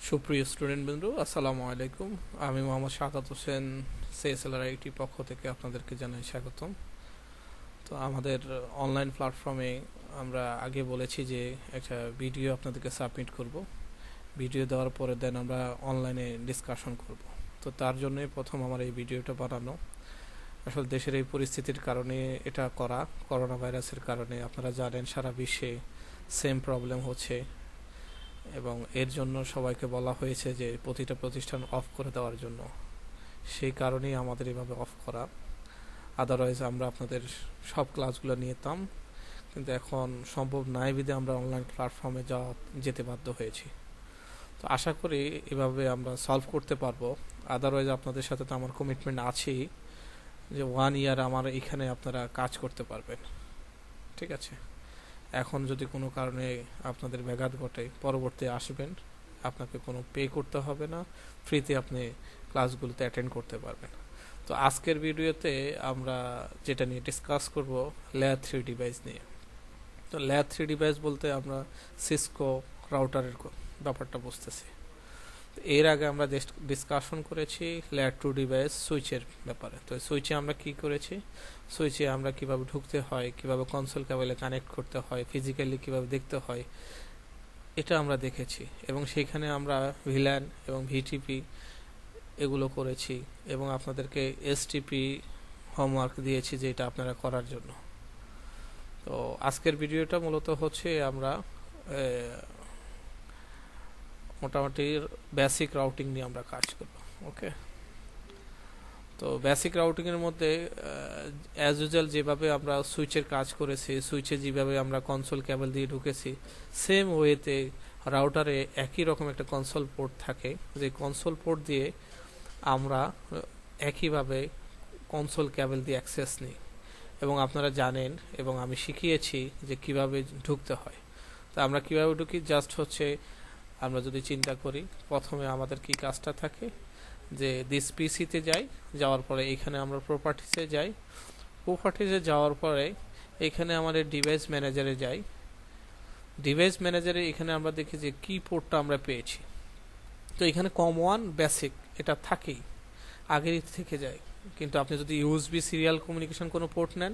সুপ্রিয় স্টুডেন্ট বন্ধু, আসসালামু আলাইকুম। আমি মোহাম্মদ শাহাদাত হোসেন, সিএসএলআর আইটি পক্ষ থেকে আপনাদেরকে জানাই স্বাগতম। তো আমাদের অনলাইন প্ল্যাটফর্মে আমরা আগে বলেছি যে একটা ভিডিও আপনাদেরকে সাবমিট করব। ভিডিও দেওয়ার পরে দেন আমরা অনলাইনে ডিসকাশন করব। তো তার জন্য প্রথম আমার এই ভিডিওটা বানানো। আসলে দেশের এই পরিস্থিতির কারণে এটা করা, করোনা ভাইরাসের কারণে আপনারা জানেন সারা বিশ্বে সেম প্রবলেম হচ্ছে এবং এর জন্য সবাইকে বলা হয়েছে যে প্রতিটা প্রতিষ্ঠান অফ করে দেওয়ার জন্য। সেই কারণেই আমাদের এভাবে অফ করা। আদারওয়াইজ আমরা আপনাদের সব ক্লাসগুলো নিতাম, কিন্তু এখন সম্ভব নাই বিধে আমরা অনলাইন প্ল্যাটফর্মে যেতে বাধ্য হয়েছি। তো আশা করি এভাবে আমরা সলভ করতে পারবো। আদারওয়াইজ আপনাদের সাথে তো আমার কমিটমেন্ট আছেই যে 1 ইয়ার আমার এখানে আপনারা কাজ করতে পারবেন। ঠিক আছে, এখন যদি কোনো কারণে আপনাদের ব্যাঘাত ঘটে পরবর্তী আসবেন, আপনাকে কোনো পে করতে হবে না, ফ্রিতে আপনি ক্লাসগুলোতে অ্যাটেন্ড করতে পারবেন। তো আজকের ভিডিওতে আমরা যেটা নিয়ে ডিসকাস করব লেয়ার 3 ডিভাইস নিয়ে। তো লেয়ার 3 ডিভাইস বলতে আমরা সিসকো রাউটারের ব্যাপারটা বুঝতেছি। এর আগে আমরা ডিসকাশন করেছি লেয়ার 2 ডিভাইস সুইচের ব্যাপারে। তো সুইচে আমরা কি করেছি, সুইচে আমরা কিভাবে ঢুকতে হয়, কিভাবে কনসোল কেবলে কানেক্ট করতে হয়, ফিজিক্যালি কিভাবে দেখতে হয়, এটা আমরা দেখেছি। এবং সেখানে আমরা ভিল্যান এবং ভিটিপি এগুলো করেছি এবং আপনাদেরকে এসটিপি হোমওয়ার্ক দিয়েছি যে এটা আপনারা করার জন্য। তো আজকের ভিডিওটা মূলত হচ্ছে আমরা মোটামুটি বেসিক রাউটিং নিয়ে আমরা কাজ করব। ওকে, তো বেসিক রাউটিং এর মধ্যে অ্যাজ ইউজুয়াল যেভাবে আমরা সুইচের কাজ করেছি, সুইচে যেভাবে আমরা কনসোল কেবল দিয়ে ঢুকেছি, সেম ওয়েতে রাউটারে একই রকম একটা কনসোল পোর্ট থাকে, যে কনসোল পোর্ট দিয়ে আমরা একইভাবে কনসোল কেবল দিয়ে অ্যাক্সেস নিই। এবং আপনারা জানেন এবং আমি শিখিয়েছি যে কিভাবে ঢুকতে হয়। তো আমরা কিভাবে ঢুকি, জাস্ট হচ্ছে আমরা যদি চিন্তা করি, প্রথমে আমাদের কি কাজটা থাকে যে দিস পিসিতে যাই, যাওয়ার পরে এখানে আমরা প্রপার্টিসে যাই, প্রপার্টিসে যাওয়ার পরে এখানে আমাদের ডিভাইস ম্যানেজারে যাই। ডিভাইস ম্যানেজারে এখানে আমরা দেখি যে কি পোর্টটা আমরা পেয়েছি। তো এখানে কম1 বেসিক এটা থাকেই, আগেরই থেকে যায়। কিন্তু আপনি যদি ইউএসবি সিরিয়াল কমিউনিকেশন কোনো পোর্ট নেন,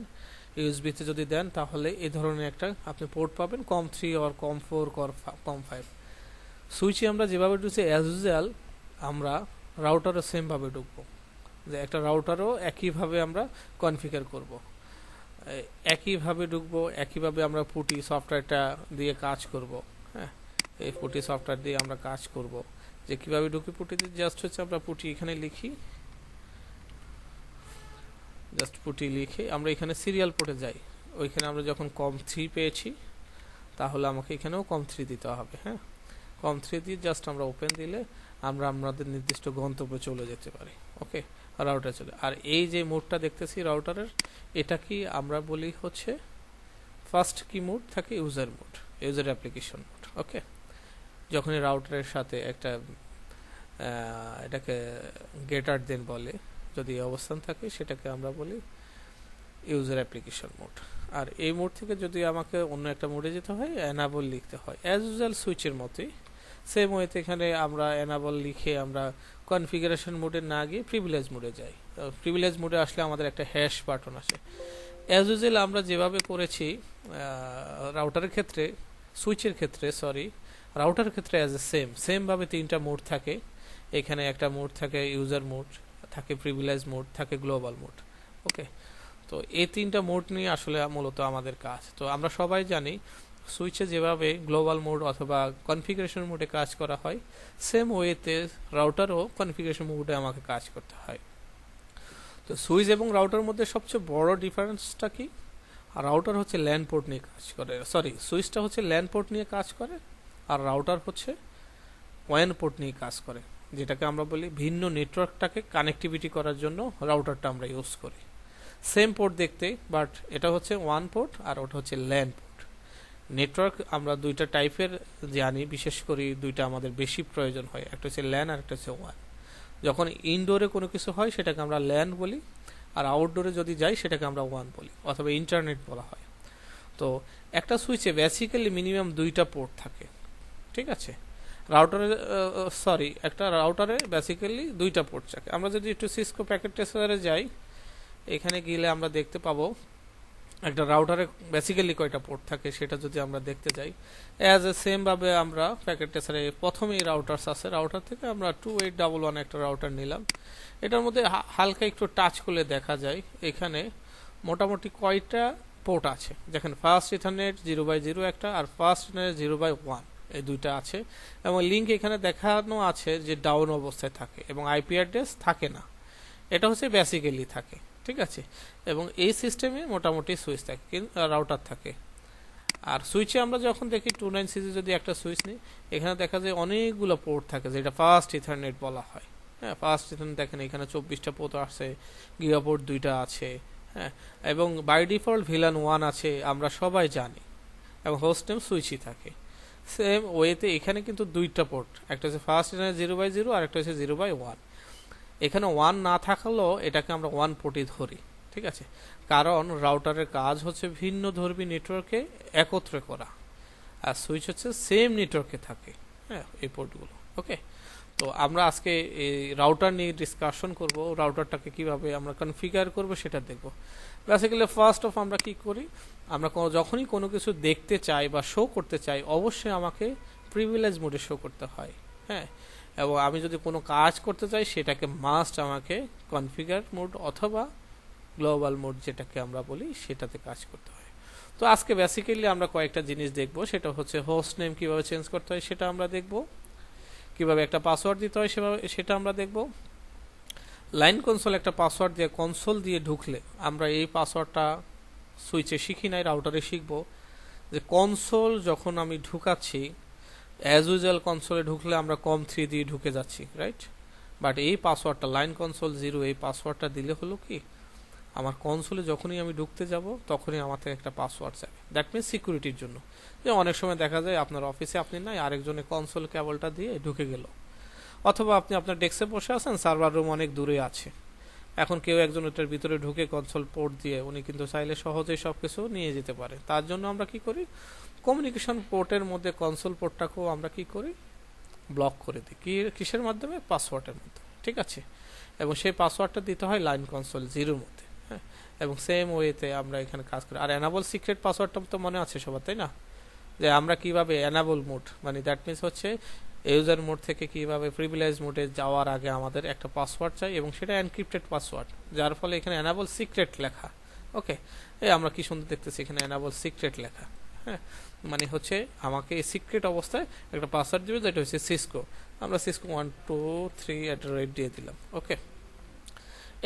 ইউএসবিতে যদি দেন, তাহলে এই ধরনের একটা আপনি পোর্ট পাবেন, কম3 অর কম4 অর কম5। সুইচে আমরা যেভাবে ঢুকছি অ্যাজ ইউজুয়াল আমরা রাউটারও সেমভাবে ঢুকবো, যে একটা রাউটারও একইভাবে আমরা কনফিগার করব, একইভাবে ঢুকবো, একইভাবে আমরা পুটি সফটওয়্যারটা দিয়ে কাজ করব। হ্যাঁ, এই পুটি সফটওয়্যার দিয়ে আমরা কাজ করব। যে কিভাবে ঢুকি পুটিতে, জাস্ট হচ্ছে আমরা পুটি এখানে লিখি, জাস্ট পুটি লিখে আমরা এখানে সিরিয়াল পোর্টে যাই। ওইখানে আমরা যখন কম3 পেয়েছি, তাহলে আমাকে এখানেও কম3 দিতে হবে। হ্যাঁ, কম3 দিয়ে জাস্ট আমরা ওপেন দিলে আমরা আমাদের নির্দিষ্ট গন্তব্যে চলে যেতে পারি। ওকে, রাউটার চলে। আর এই যে মোডটা দেখতেছি রাউটারের, এটা কি আমরা বলি হচ্ছে ফার্স্ট কি মোড থাকে, user mode, user application mode. Okay, যখন এই রাউটারের সাথে একটা এটাকে গেটার দেন বলে, যদি অবস্থান থাকে সেটাকে আমরা বলি ইউজার অ্যাপ্লিকেশন মোড। আর এই মোড থেকে যদি আমাকে অন্য একটা মোডে যেতে হয়, এনাবল লিখতে হয়, অ্যাজ ইউজুয়াল সুইচের মতোই সেম ওয়েতে এখানে আমরা এনাবল লিখে আমরা কনফিগারেশন মোডে না গিয়ে প্রিভিলেজ মোডে যাই। প্রিভিলেজ মোডে আসলে আমাদের একটা হ্যাশ বাটন আসে। অ্যাজ ইউজুয়াল আমরা যেভাবে করেছি রাউটারের ক্ষেত্রে, সুইচের ক্ষেত্রে সরি, রাউটারের ক্ষেত্রে অ্যাজ এ সেমভাবে 3টা মোড থাকে। এখানে একটা মোড থাকে ইউজার মোড, থাকে প্রিভিলেজ মোড, থাকে গ্লোবাল মোড। ওকে, তো এই 3টা মোড নিয়ে আসলে মূলত আমাদের কাজ। তো আমরা সবাই জানি সুইচে যেভাবে গ্লোবাল মোড অথবা কনফিগারেশন মোডে কাজ করা হয়, সেম ওয়েতে রাউটারও কনফিগারেশন মোডে আমাকে কাজ করতে হয়। তো সুইচ এবং রাউটার মধ্যে সবচেয়ে বড় ডিফারেন্সটা কি, রাউটার হচ্ছে ল্যান পোর্ট নিয়ে কাজ করে, সরি সুইচটা হচ্ছে ল্যান পোর্ট নিয়ে কাজ করে, আর রাউটার হচ্ছে ওয়ান পোর্ট নিয়ে কাজ করে, যেটাকে আমরা বলি ভিন্ন নেটওয়ার্কটাকে কানেক্টিভিটি করার জন্য রাউটারটা আমরা ইউজ করি। সেম পোর্ট দেখতে, বাট এটা হচ্ছে ওয়ান পোর্ট আর ওটা হচ্ছে ল্যান পোর্ট। নেটওয়ার্ক আমরা দুইটা টাইপের জানি, বিশেষ করে দুইটা আমাদের বেশি প্রয়োজন হয়, একটা হচ্ছে ল্যান আর একটা হচ্ছে ওয়ান। যখন ইনডোরে কোনো কিছু হয় সেটাকে আমরা ল্যান বলি, আর আউটডোরে যদি যাই সেটাকে আমরা ওয়ান বলি, অথবা ইন্টারনেট বলা হয়। তো একটা সুইচে বেসিক্যালি মিনিমাম 2টা পোর্ট থাকে, ঠিক আছে। রাউটারে সরি একটা রাউটারে বেসিক্যালি দুইটা পোর্ট থাকে। আমরা যদি একটু সিসকো প্যাকেট ট্রেসারে যাই, এখানে গেলে আমরা দেখতে পাবো একটা রাউটারে বেসিক্যালি কয়টা পোর্ট থাকে সেটা যদি আমরা দেখতে যাই, অ্যাজ এ সেম ভাবে আমরা প্যাকেট ট্রেসারে প্রথমেই রাউটারস আছে, রাউটার থেকে আমরা 2811 একটা রাউটার নিলাম। এটার মধ্যে হালকা একটু টাচ করলে দেখা যায় এখানে মোটামুটি কয়টা পোর্ট আছে। দেখেন ফার্স্ট ইথারনেট 0/0 একটা, আর ফার্স্ট ইথারনেট 0/1, এই দুইটা আছে। এবং লিঙ্ক এখানে দেখানো আছে যে ডাউন অবস্থায় থাকে এবং আইপি অ্যাড্রেস থাকে না, এটা হচ্ছে বেসিক্যালি থাকে। ঠিক আছে, এবং এই সিস্টেমে মোটামুটি সুইচ থাকে, রাউটার থাকে। আর সুইচে আমরা যখন দেখি 29cc যদি একটা সুইচ নিই, এখানে দেখা যায় অনেকগুলো পোর্ট থাকে, যেটা ফার্স্ট ইথারনেট বলা হয়। হ্যাঁ, ফার্স্ট ইথারনেট দেখেন এখানে 24টা পোর্ট আছে, গিগাপোর্ট 2টা আছে। হ্যাঁ, এবং বাই ডিফল্ট ভিলান 1 আছে, আমরা সবাই জানি, এবং হোস্ট নেম সুইচই থাকে। সেম ওয়েতে এখানে কিন্তু দুইটা পোর্ট, একটা হচ্ছে ফার্স্ট ইথারনেট 0/0 আর একটা হচ্ছে 0/1। এখানে 1 না থাকলেও এটাকে আমরা 1 পোর্টই ধরি। ঠিক আছে, কারণ রাউটারের কাজ হচ্ছে ভিন্ন ধর্মী নেটওয়ার্কে একত্রে করা, আর সুইচ হচ্ছে সেম নেটওয়ার্কে থাকে। হ্যাঁ, এই পোর্টগুলো। ওকে, তো আমরা আজকে এই রাউটার নিয়ে ডিসকাশন করব, রাউটারটাকে কিভাবে আমরা কনফিগার করব সেটা দেখব। বেসিক্যালি ফার্স্ট অফ আমরা কি করি, আমরা যখনই কোনো কিছু দেখতে চাই বা শো করতে চাই, অবশ্যই আমাকে প্রিভিলেজ মোডে শো করতে হয়। হ্যাঁ, এবং আমি যদি কোনো কাজ করতে চাই সেটাকে মাস্ট আমাকে কনফিগার মোড অথবা গ্লোবাল মোড যেটাকে আমরা বলি সেটাতে কাজ করতে হয়। তো আজকে বেসিক্যালি আমরা কয়েকটা জিনিস দেখব, সেটা হচ্ছে হোস্ট নেম কিভাবে চেঞ্জ করতে হয় সেটা আমরা দেখব, কিভাবে একটা পাসওয়ার্ড দিতে হয় সেটা আমরা দেখব। লাইন কনসোল একটা পাসওয়ার্ড দিয়ে কনসোল দিয়ে ঢুকলে আমরা এই পাসওয়ার্ডটা সুইচে শিখি নাই, রাউটারে শিখব যে কনসোল যখন আমি ঢুকাচ্ছি, অ্যাজ ইউজুয়াল কনসোলে ঢুকলে আমরা COM3 দিয়ে ঢুকে যাচ্ছি, রাইট? বাট এই পাসওয়ার্ডটা লাইন কনসোল 0, এই পাসওয়ার্ডটা দিলে হলো কি, আমার কনসোলে যখনই আমি ঢুকতে যাব তখনই আমার থেকে একটা পাসওয়ার্ড চাবে। দ্যাট মিনস সিকিউরিটির জন্য। যে অনেক সময় দেখা যায় আপনার অফিসে আপনি নাই, আরেকজনের কনসোল কেবলটা দিয়ে ঢুকে গেল, অথবা আপনি আপনার ডেস্কে বসে আছেন, সার্ভার রুম অনেক দূরে আছে, এখন কেউ একজন এটার ভিতরে ঢুকে কনসোল পোর্ট দিয়ে উনি কিন্তু চাইলে সহজেই সবকিছু নিয়ে যেতে পারে। তার জন্য আমরা কি করি, কমিউনিকেশন পোর্টের মধ্যে কনসোল পোর্টটাকেও আমরা কি করি, ব্লক করে দিই। কিসের মাধ্যমে? পাসওয়ার্ডের মাধ্যমে। ঠিক আছে, এবং সেই পাসওয়ার্ডটা দিতে হয় লাইন কনসোল 0 মধ্যে। হ্যাঁ, এবং সেম ওয়েতে আমরা এখানে কাজ করি। আর এনাবল সিক্রেট পাসওয়ার্ডটা তো মনে আছে সবার, তাই না? যে আমরা কিভাবে এনাবল মোড, মানে দ্যাট মিনস হচ্ছে ইউজার মোড থেকে কিভাবে প্রিভিলেজ মোডে যাওয়ার আগে আমাদের একটা পাসওয়ার্ড চাই, এবং সেটা এনক্রিপ্টেড পাসওয়ার্ড, যার ফলে এখানে এনাবল সিক্রেট লেখা। ওকে, এই আমরা কি সুন্দর দেখতেছি এখানে এনাবল সিক্রেট লেখা। হ্যাঁ, মানে হচ্ছে আমাকে এই সিক্রেট অবস্থায় একটা পাসওয়ার্ড দিবে, যেটা হচ্ছে সিসকো। আমরা সিসকো 123 দিয়ে দিলাম। ওকে,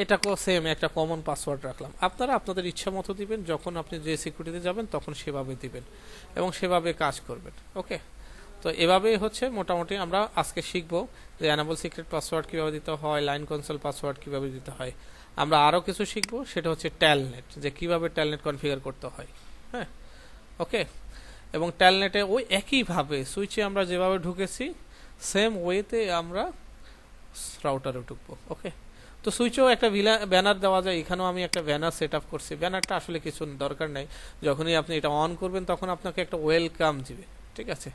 এটাকেও সেম একটা কমন পাসওয়ার্ড রাখলাম। আপনারা আপনাদের ইচ্ছা মতো দিবেন, যখন আপনি যে সিকিউরিটিতে যাবেন তখন সেভাবে দিবেন এবং সেভাবে কাজ করবেন। ওকে, তো এভাবে হচ্ছে মোটামুটি আমরা আজকে শিখব যে এনাবল সিক্রেট পাসওয়ার্ড কিভাবে দিতে হয়, লাইন কনসোল পাসওয়ার্ড কিভাবে দিতে হয়। আমরা আরও কিছু শিখব, সেটা হচ্ছে টেলনেট, যে কিভাবে টেলনেট কনফিগার করতে হয়। হ্যাঁ, ওকে, এবং টেলনেটে ওই একইভাবে সুইচে আমরা যেভাবে ঢুকেছি সেম ওয়েতে আমরা রাউটারে ঢুকবো। ওকে, তো সুইচেও একটা ব্যানার দেওয়া যায়, এখানেও আমি একটা ব্যানার সেট আপ করছি। ব্যানারটা আসলে কিছু দরকার নেই, যখনই আপনি এটা অন করবেন তখন আপনাকে একটা ওয়েলকাম দিবে। ঠিক আছে,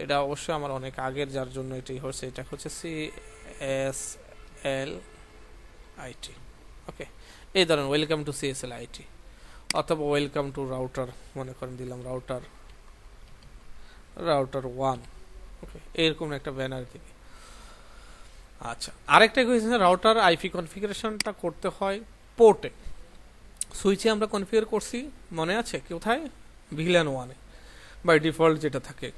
এটা অবশ্যই আমার অনেক আগের, যার জন্য এটাই হচ্ছে, এটা হচ্ছে CSLIT। ওকে, এই ধরেন ওয়েলকাম টু CSLIT, অথবা ওয়েলকাম টু রাউটার, মনে করেন দিলাম রাউটার 1। ওকে, এরকম একটা ব্যানার দিবে। আচ্ছা, আরেকটা কোয়েশ্চেন, রাউটার আইপি কনফিগারেশনটা করতে হয় পোর্টে। সুইচে আমরা কনফিগার করছি, মনে আছে কোথায়? ভিলান 1-এ বাই ডিফল্ট যেটা থাকে,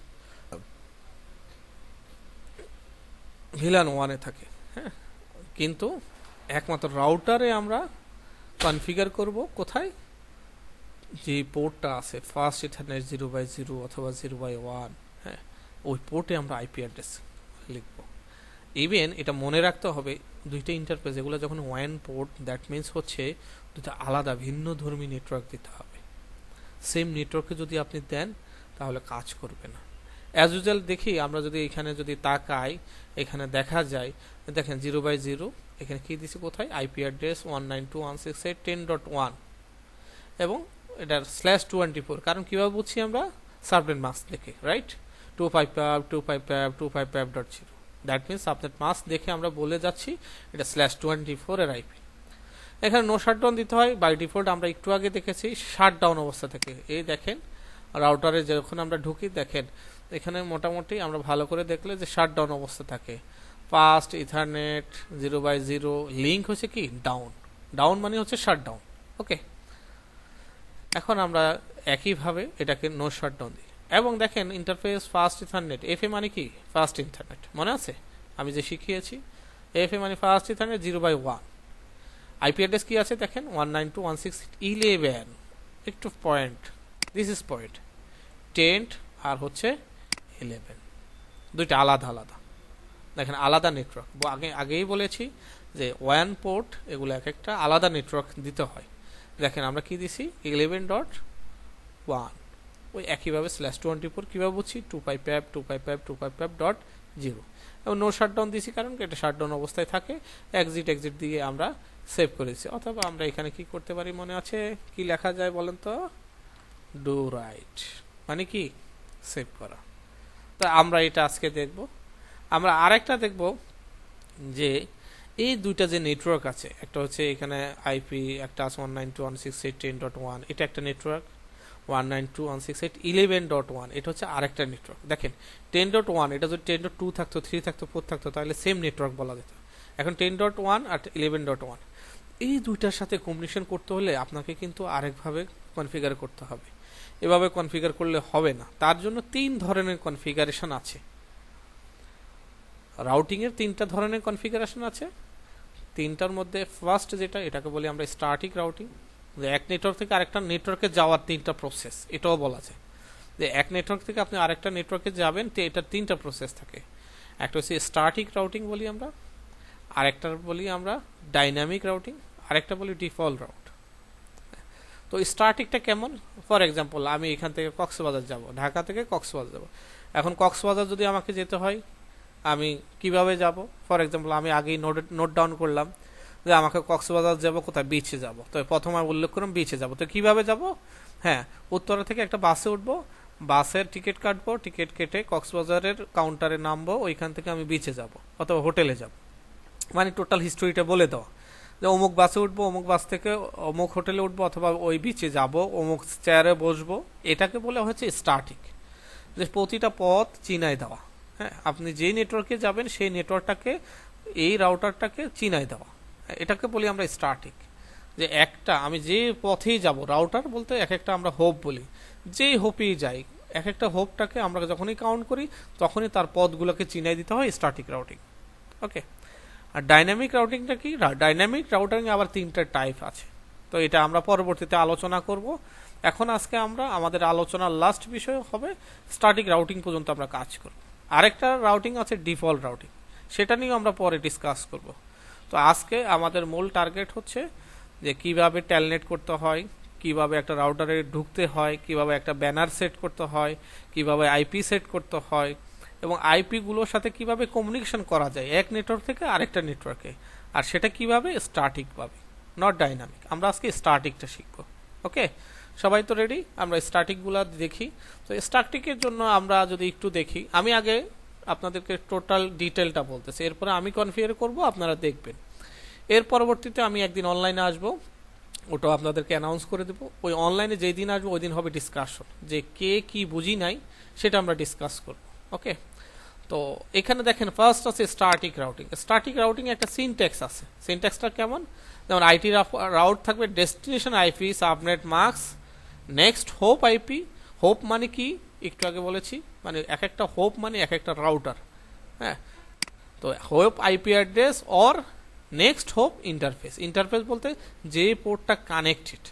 ভিলান 1-এ থাকে। হ্যাঁ, কিন্তু একমাত্র রাউটারে আমরা কনফিগার করব কোথায়? যে পোর্টটা আছে ফার্স্ট ইথারনেট 0/0 অথবা 0/1, হ্যাঁ, ওই পোর্টে আমরা আইপি অ্যাড্রেস লিখব। ইভেন এটা মনে রাখতে হবে, দুইটা ইন্টারফেস এগুলো যখন ওয়ান পোর্ট, দ্যাট মিনস হচ্ছে দুটো আলাদা ভিন্ন ধর্মী নেটওয়ার্ক দিতে হবে। সেম নেটওয়ার্কে যদি আপনি দেন তাহলে কাজ করবে না। অ্যাজ ইউজুয়াল দেখি আমরা যদি এখানে যদি তাকাই, এখানে দেখা যায়, দেখেন 0/0 এখানে কি দিছি, কোথায়? আইপি অ্যাড্রেস 192.168.10.1 এবং এটার /24। কারণ কিভাবে বুঝছি আমরা? সার্ভলেট মাস্ক দেখে, রাইট? 255.255.255.0 দ্যাট মিনস আপনার মাস্ক দেখে আমরা বলে যাচ্ছি এটা /24 এর আইপি। এখানে নো শাটডাউন দিতে হয় বাই ডিফল্ট, আমরা একটু আগে দেখেছি শাটডাউন অবস্থা থেকে। এই দেখেন রাউটারে যখন আমরা ঢুকি দেখেন এখানে মোটামুটি আমরা ভালো করে দেখলে যে শাটডাউন অবস্থা থাকে। ফাস্ট ইথারনেট 0/0 লিঙ্ক হচ্ছে কি ডাউন, ডাউন মানে হচ্ছে শাটডাউন। ওকে, এখন আমরা একইভাবে এটাকে নো শাটডাউন দিই এবং দেখেন ইন্টারফেস ফাস্ট ইথারনেট, এফএ মানে কি ফাস্ট ইন্টারনেট, মনে আছে আমি যে শিখিয়েছি, এফএ মানে ফাস্ট ইথারনেট 0/1। আইপি অ্যাড্রেস কি আছে দেখেন 192.168.11, একটু পয়েন্ট, দিস ইজ পয়েন্ট 10 আর হচ্ছে 11, দুইটা আলাদা আলাদা। দেখেন আলাদা নেটওয়ার্ক, আগেই বলেছি যে ওয়ান পোর্ট এগুলো এক একটা আলাদা নেটওয়ার্ক দিতে হয়। দেখেন আমরা কি দিছি 11.1, ওই একইভাবে /24 কীভাবে বুঝছি 255.255.255.0 এবং নো শাটডাউন দিছি কারণ এটা শাটডাউন অবস্থায় থাকে। এক্সিট দিয়ে আমরা সেভ করেছি, অথবা আমরা এখানে কি করতে পারি মনে আছে কি লেখা যায় বলেন তো, ডু রাইট মানে কি সেভ করা। তো আমরা এটা আজকে দেখব। আমরা আরেকটা দেখব যে এই দুইটা যে নেটওয়ার্ক আছে, একটা হচ্ছে এখানে আইপি, একটা আছে 192.168.10.1, এটা একটা নেটওয়ার্ক। 192.168.11.1 এটা হচ্ছে আরেকটা নেটওয়ার্ক। দেখেন 10.1 এটা যদি 10.2 থাকতো, 3 থাকতো, 4 থাকতো তাহলে সেম নেটওয়ার্ক বলা যেত। এখন 10.1 আর 11.1 এই দুইটার সাথে কমিউনিকেশন করতে হলে আপনাকে কিন্তু আরেকভাবে কনফিগার করতে হবে। এভাবে কনফিগার করলে হবে না, তার জন্য 3 ধরনের কনফিগারেশন আছে। রাউটিং এর 3টা ধরনের কনফিগারেশন আছে। 3টার মধ্যে ফার্স্ট যেটা, এটাকে বলি আমরা স্ট্যাটিক রাউটিং, যে এক নেটওয়ার্ক থেকে আরেকটা নেটওয়ার্কে যাওয়ার 3টা প্রসেস, এটাও বলা যায় যে এক নেটওয়ার্ক থেকে আপনি আরেকটা নেটওয়ার্কে যাবেন তো এটার 3টা প্রসেস থাকে। একটা হচ্ছে স্ট্যাটিক রাউটিং বলি আমরা, আরেকটা বলি আমরা ডাইনামিক রাউটিং, আরেকটা বলি ডিফল্ট রাউট। তো স্ট্যাটিকটা কেমন, ফর এক্সাম্পল আমি এখান থেকে কক্সবাজার যাব, ঢাকা থেকে কক্সবাজার যাব। এখন কক্সবাজার যদি আমাকে যেতে হয় আমি কিভাবে যাব, ফর এক্সাম্পল আমি আগেই নোট ডাউন করলাম যে আমাকে কক্সবাজার যাব, কোথায় বিচে যাব, তো প্রথম আমি উল্লেখ করলাম বিচে যাব। তো কিভাবে যাব, হ্যাঁ উত্তরা থেকে একটা বাসে উঠবো, বাসের টিকিট কাটবো, টিকিট কেটে কক্সবাজারের কাউন্টারে নামবো, ওইখান থেকে আমি বিচে যাব অথবা হোটেলে যাব, মানে টোটাল হিস্টোরিটা বলে দেওয়া যে অমুক বাসে উঠবো, অমুক বাস থেকে অমুক হোটেলে উঠবো অথবা ওই বিচে যাব, অমুক চেয়ারে বসবো। এটাকে বলে হচ্ছে স্ট্যাটিক, যে প্রতিটা পথ চিনাই দেওয়া। হ্যাঁ, আপনি যে নেটওয়ার্কে যাবেন সেই নেটওয়ার্কটাকে, এই রাউটারটাকে চিনাই দেওয়া, এটাকে বলি আমরা স্ট্যাটিক। যে একটা আমি যে পথেই যাব, রাউটার বলতে এক একটা আমরা হোপ বলি, যেই হোপেই যাই এক একটা হোপটাকে আমরা যখনই কাউন্ট করি তখনই তার পথগুলোকে চিনাই দিতে হয়, স্ট্যাটিক রাউটিং। ওকে, আর ডাইনামিক রাউটিংটা কি, ডাইনামিক রাউটিং আবার 3টা টাইপ আছে, তো এটা আমরা পরবর্তীতে আলোচনা করব। এখন আজকে আমরা আমাদের আলোচনার লাস্ট বিষয় হবে স্ট্যাটিক রাউটিং পর্যন্ত আমরা কাজ করব। আরেকটা রাউটিং আছে ডিফল্ট রাউটিং, সেটা নিয়ে আমরা পরে ডিসকাস করব। তো আজকে আমাদের মূল টার্গেট হচ্ছে যে কিভাবে টেলনেট করতে হয়, কিভাবে একটা রাউটারে ঢুকতে হয়, কিভাবে একটা ব্যানার সেট করতে হয়, কিভাবে আইপি সেট করতে হয় এবং আইপি গুলোর সাথে কিভাবে কমিউনিকেশন করা যায় এক নেটওয়ার্ক থেকে আরেকটা নেটওয়ার্কে, আর সেটা কিভাবে স্ট্যাটিক ভাবে, নট ডাইনামিক। আমরা আজকে স্ট্যাটিকটা শিখব। ওকে, সবাই তো রেডি? আমরা স্ট্যাটিক গুলা দেখি। তো স্ট্যাটিকের জন্য আমরা যদি একটু দেখি, আমি আগে আপনাদেরকে টোটাল ডিটেলটা বলতেছি, এরপরে আমি কনফিগার করব, আপনারা দেখবেন। এর পরবর্তীতে আমি একদিন অনলাইনে আসব, ওটা আপনাদেরকে অ্যানাউন্স করে দেবো। ওই অনলাইনে যেই দিন আসবো ওই দিন হবে ডিসকাশন, যে কে কি বুঝি নাই সেটা আমরা ডিসকাস করব। ওকে, তো এখানে দেখেন ফার্স্ট আছে স্ট্যাটিক রাউটিং। স্ট্যাটিক রাউটিং একটা সিনট্যাক্স আছে। সিনট্যাক্সটা কেমন, যেমন আইটি রাউট থাকবে destination IP subnet mask next hope IP. Hope মানে কি একটু আগে বলেছি, মানে এক একটা হোপ মানে এক একটা রাউটার। হ্যাঁ, তো hope IP address or next hope interface. Interface বলতে যে পোর্টটা কানেক্টেড,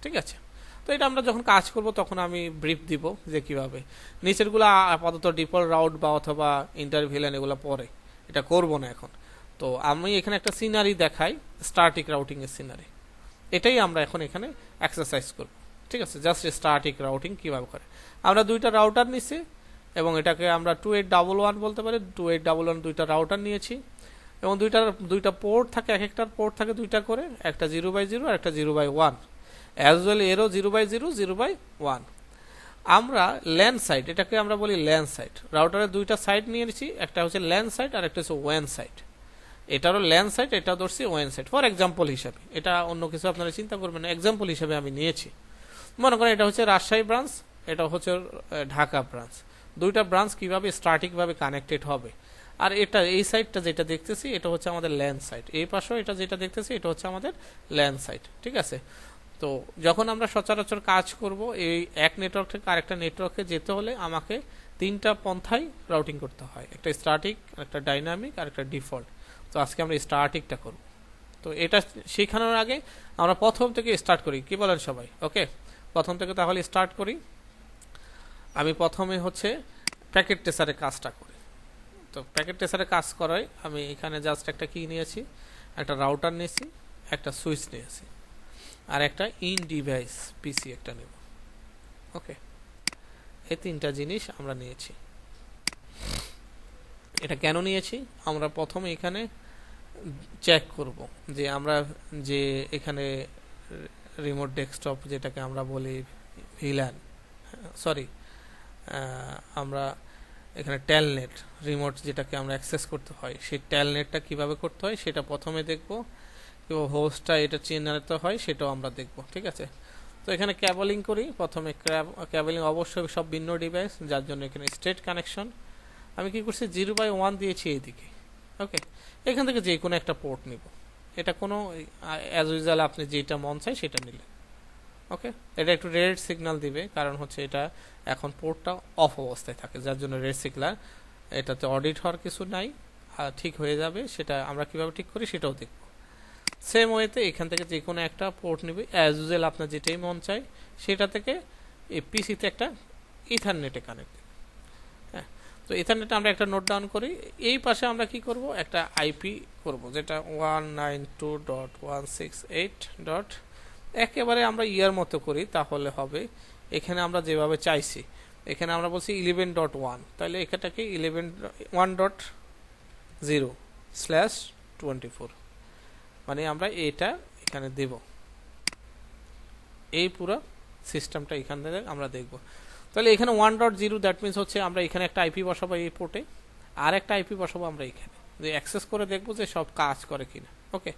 ঠিক আছে। তো এটা আমরা যখন কাজ করব তখন আমি ব্রিফ দিব যে কিভাবে। নিচেরগুলো আপাতত ডিফল্ট রাউট বা অথবা ইন্টারভিলেন এগুলো পরে, এটা করব না এখন। তো আমি এখানে একটা সিনারি দেখাই, স্ট্যাটিক রাউটিং এর সিনারি, এটাই আমরা এখন এখানে এক্সারসাইজ করব। ঠিক আছে, জাস্ট স্ট্যাটিক রাউটিং কিভাবে করে। আমরা দুইটা রাউটার নিছি এবং এটাকে আমরা 2811 বলতে পারি। 2811 দুইটা রাউটার নিয়েছি এবং দুইটা পোর্ট থাকে, এক একটার পোর্ট থাকে দুইটা করে, একটা 0/0 আর একটা 0/1, অ্যাজ ওয়েল এরও 0/0 0/1। আমরা ল্যান সাইট, এটাকে আমরা বলি ল্যান সাইট। রাউটারের দুইটা সাইট নিয়ে নিচ্ছি, একটা হচ্ছে ল্যান সাইট আর একটা হচ্ছে ওয়ান সাইট। এটারও ল্যান সাইট, এটা ধরছি ওয়ান সাইট ফর এক্সাম্পল হিসাবে, এটা অন্য কিছু আপনারা চিন্তা করবেন না, এক্সাম্পল হিসাবে আমি নিয়েছি। মনে করেন এটা হচ্ছে রাজশাহী ব্রাঞ্চ, এটা হচ্ছে ঢাকা ব্রাঞ্চ। দুইটা ব্রাঞ্চ কিভাবে স্ট্যাটিকভাবে কানেক্টেড হবে। আর এটা এই সাইটটা যেটা দেখতেছি এটা হচ্ছে আমাদের ল্যান সাইট, এই পাশেও এটা যেটা দেখতেছি এটা হচ্ছে আমাদের ল্যান সাইট, ঠিক আছে। তো যখন আমরা সচরাচর কাজ করব এই এক নেটওয়ার্ক থেকে আরেকটা নেটওয়ার্কে যেতে হলে আমাকে তিনটা পন্থায় রাউটিং করতে হয়, একটা স্ট্যাটিক, একটা ডাইনামিক আর একটা ডিফল্ট। তো আজকে আমরা স্ট্যাটিকটা করব। তো এটা শেখানোর আগে আমরা প্রথম থেকে স্টার্ট করি, কি বলেন সবাই? ওকে, প্রথম থেকে তাহলে স্টার্ট করি। আমি প্রথমে হচ্ছে প্যাকেট ট্রেসারের কাজটা করি। তো প্যাকেট ট্রেসারে কাজ করাই আমি এখানে জাস্ট একটা কি নিয়েছি, একটা রাউটার নিয়েছি, একটা সুইচ নিয়েছি আর একটা ইন ডিভাইস পিসি একটা নেব। ওকে, এই তিনটা জিনিস আমরা নিয়েছি। এটা কেন নিয়েছি? আমরা প্রথমে এখানে চেক করব যে আমরা যে এখানে রিমোট ডেস্কটপ যেটাকে আমরা বলি ভিল্যান, সরি আমরা এখানে টেলনেট রিমোট যেটাকে আমরা অ্যাক্সেস করতে হয়, সেই টেলনেটটা কিভাবে করতে হয় সেটা প্রথমে দেখব, কিংবা হোস্টটা এটা চিহ্নিত হয় সেটাও আমরা দেখব, ঠিক আছে। তো এখানে ক্যাবলিং করি প্রথমে। ক্যাবলিং অবশ্যই সব ভিন্ন ডিভাইস, যার জন্য এখানে স্ট্রেট কানেকশন। আমি কি করছি 0/1 দিয়েছি এইদিকে। ওকে, এখান থেকে যে কোনো একটা পোর্ট নিব, এটা কোনো অ্যাজ ইউজুয়াল আপনি যেটা মন চাই সেটা নিলে। ওকে, এটা একটু রেড সিগন্যাল দিবে, কারণ হচ্ছে এটা এখন পোর্টটা অফ অবস্থায় থাকে, যার জন্য রেড সিগন্যাল। এটাতে অডিট হওয়ার কিছু নাই, ঠিক হয়ে যাবে। সেটা আমরা কিভাবে ঠিক করি সেটাও দেখব। সেম ওয়েতে এখান থেকে যে কোনো একটা পোর্ট নিবে, অ্যাজ ইউজুয়াল আপনার যেটাই মন চাই সেটা থেকে এই পিসিতে একটা ইথারনেটে কানেক্ট। হ্যাঁ, তো ইথারনেটে আমরা একটা নোট ডাউন করি। এই পাশে আমরা কি করব, একটা আইপি করব, যেটা 192.168. একেবারে আমরা ইয়ার মতো করি তাহলে হবে। এখানে আমরা যেভাবে চাইছি, এখানে আমরা বলছি 11.1, তাহলে এখানটাকে 1.10/24, মানে আমরা এটা এখানে দেব। এই পুরো সিস্টেমটা এখান থেকে আমরা দেখব। তাহলে এখানে 1.0 দ্যাট মিনস হচ্ছে আমরা এখানে একটা আইপি বসাবো এই পোর্টে, আর একটা আইপি বসাবো আমরা এখানে, যে অ্যাক্সেস করে দেখব যে সব কাজ করে কিনা। ওকে,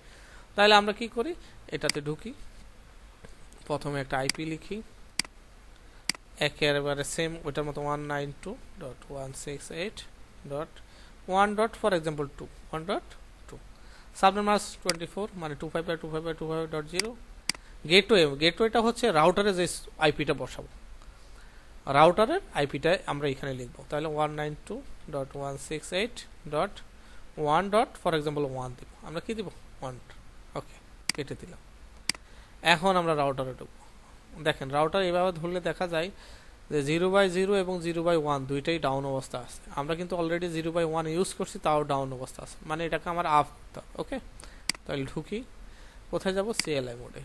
তাহলে আমরা কি করি, এটাতে ঢুকি, প্রথমে একটা আইপি লিখি, একেবারে সেম ওইটার মতো 192.168.1. ফর এক্সাম্পল 1.2 সাবনেট মাস্ক 24, মানে 255.255.255.0। গেটওয়েটা হচ্ছে রাউটারে যে আইপিটা বসাবো, রাউটারের আইপিটা আমরা এখানে লিখবো। তাহলে 192.168.1. ফর এক্সাম্পল 1 দিব, আমরা কি দিব 1। ওকে, কেটে দিলাম। এখন আমরা রাউটারে ঢুকবো। দেখেন রাউটার এভাবে ধরলে দেখা যায় যে 0/0 এবং 0/1 দুইটাই ডাউন অবস্থা আছে। আমরা কিন্তু অলরেডি 0/1 ইউজ করছি, তাও ডাউন অবস্থা আছে, মানে এটাকে আমার আপ করতে হবে। ওকে, তাহলে ঢুকি, কোথায় যাব, সিএলআই মোডে।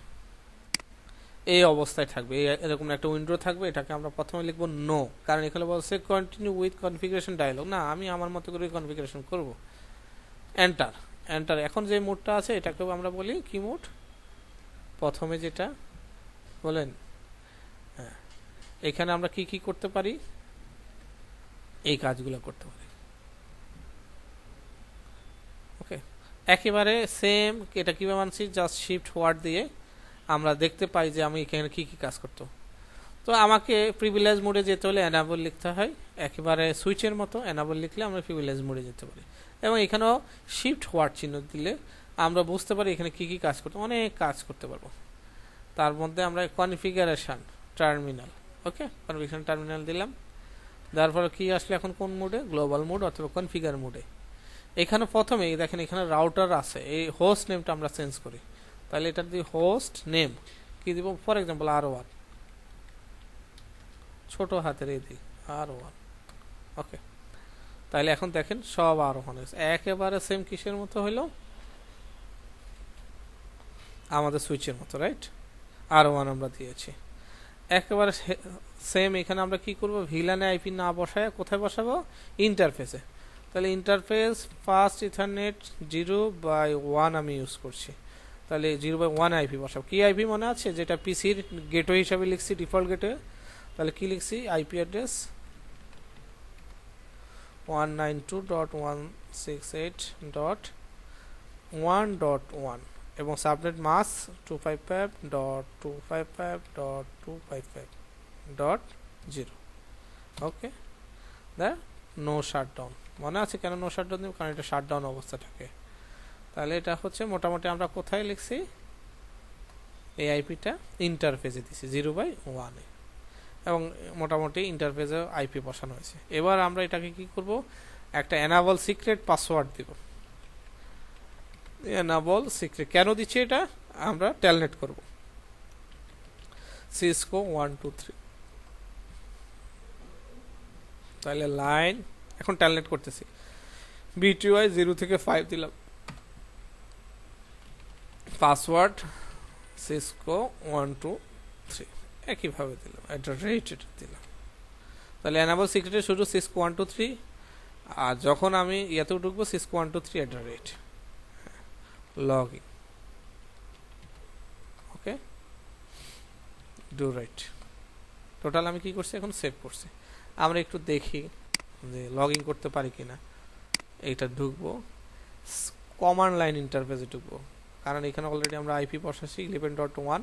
এই অবস্থায় থাকবে, এরকম একটা উইন্ডো থাকবে। এটাকে আমরা প্রথমে লিখবো নো, কারণ এখানে বলছে কন্টিনিউ উইথ কনফিগারেশন ডায়ালগ, না আমি আমার মতো করে কনফিগারেশন করব। Enter, enter. এখন যে মোডটা আছে এটাকেও আমরা বলি কি মোড, প্রথমে যেটা বলেন। হ্যাঁ, এখানে আমরা কি কি করতে পারি, এই কাজগুলো করতে পারি। ওকে, একেবারে সেম। এটা কিভাবে আনছি, জাস্ট শিফট ওয়ার্ড দিয়ে আমরা দেখতে পাই যে আমি এখানে কি কি কাজ করতে। তো আমাকে প্রিভিলেজ মোডে যেতে হলে এনাবল লিখতে হয়, একেবারে সুইচের মতো এনাবল লিখলে আমরা প্রিভিলেজ মোডে যেতে পারি। এবং এখানেও শিফট ওয়ার্ড চিহ্ন দিলে আমরা বুঝতে পারি এখানে কি কি কাজ করতে, অনেক কাজ করতে পারবো। তার মধ্যে আমরা কনফিগারেশন টার্মিনাল, ওকে, কনফিগারেশন টার্মিনাল দিলাম। তারপরে কি আসলে এখন কোন মোডে, গ্লোবাল মোড অথবা কনফিগার মোডে। এখানে প্রথমে দেখেন এখানে রাউটার আছে, এই হোস্ট নেমটা আমরা চেঞ্জ করি। তাহলে এটা দিয়ে হোস্ট নেম কি দিব, ফর এক্সাম্পল R1, ছোট হাতের এই দিই R1। ওকে, তাহলে এখন দেখেন সব R1 হয়েছে, একেবারে সেম কিসের মতো হইল, আমাদের সুইচের মতো, রাইট। R1 আমরা দিয়েছি, একেবারে সেম। এখানে আমরা কি করব, ভিলানে আইপি না বসায় কোথায় বসাবো, ইন্টারফেসে। তাহলে ইন্টারফেস ফার্স্ট ইথারনেট 0/1 আমি ইউজ করছি, তাহলে 0/1 আইপি বসাবো। কি আইপি মনে আছে, যেটা পিসির গেটওয়ে হিসাবে লিখছি, ডিফল্ট গেটওয়ে। তাহলে কি লিখছি, আইপি অ্যাড্রেস 192.168.1.1 এবং subnet mask 255.255.255.0। Okay, the no shutdown. মনে আছে কেন নো শাটডাউন দিব? কারণ এটা শাটডাউন অবস্থা থাকে। তাহলে এটা হচ্ছে মোটামুটি আমরা কোথায় লিখছি, এই আইপিটা ইন্টারফেসে দিছি 0/1 এবং মোটামুটি ইন্টারফেসে আইপি বসানো হয়েছে। এবার আমরা এটাকে কি করব, একটা এনাবল সিক্রেট পাসওয়ার্ড দিব। এনাবল সিক্রেট কেন দিচ্ছি, এটা আমরা টেলনেট করব সিসকো 123। তাহলে লাইন এখন টেলনেট করতেছি, বিটিওয়াই 0 থেকে 5 দিলাম, পাসওয়ার্ড সিসকো 123 একইভাবে দিলাম, @, দিলাম। তাহলে এনাবল সিক্রেটে শুধু সিসকো 123, আর যখন আমি ইয়াতেও ঢুকবো Cisco 123 log in. Okay, do right. Total আমি কি করছি, এখন সেভ করছি। আমরা একটু দেখি যে লগ ইন করতে পারি কিনা। এইটা ঢুকবো, কমান্ড লাইন ইন্টারফেসে ঢুকবো, কারণ এখানে অলরেডি আমরা আইপি বসাচ্ছি 11.1,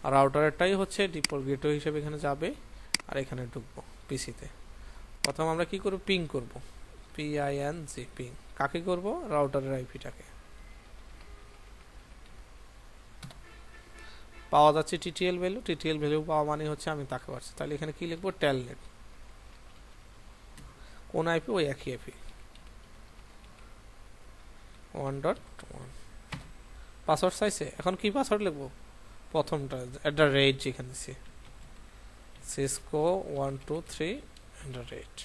আর রাউটারটাই হচ্ছে ডিফল্ট গেটওয়ে হিসেবে এখানে যাবে, আর এখানে ঢুকবো পিসিতে। প্রথম আমরা কি করব, পিং করব, PING পিং। কাকে করব, রাউটারের আইপিটাকে। পাওয়া যাচ্ছে টিটিএল ভ্যালু, টিটিএল ভ্যালু পাওয়া মানে হচ্ছে আমি তাকে পাচ্ছি। তাহলে এখানে কি লিখবো, টেলনেট। কোন আইপি, ওই একই আইপি 1.1। পাসওয়ার্ড চাইছে, এখন কি পাসওয়ার্ড লিখবো, প্রথমটা @ যেখানে দিছি সিসকো 123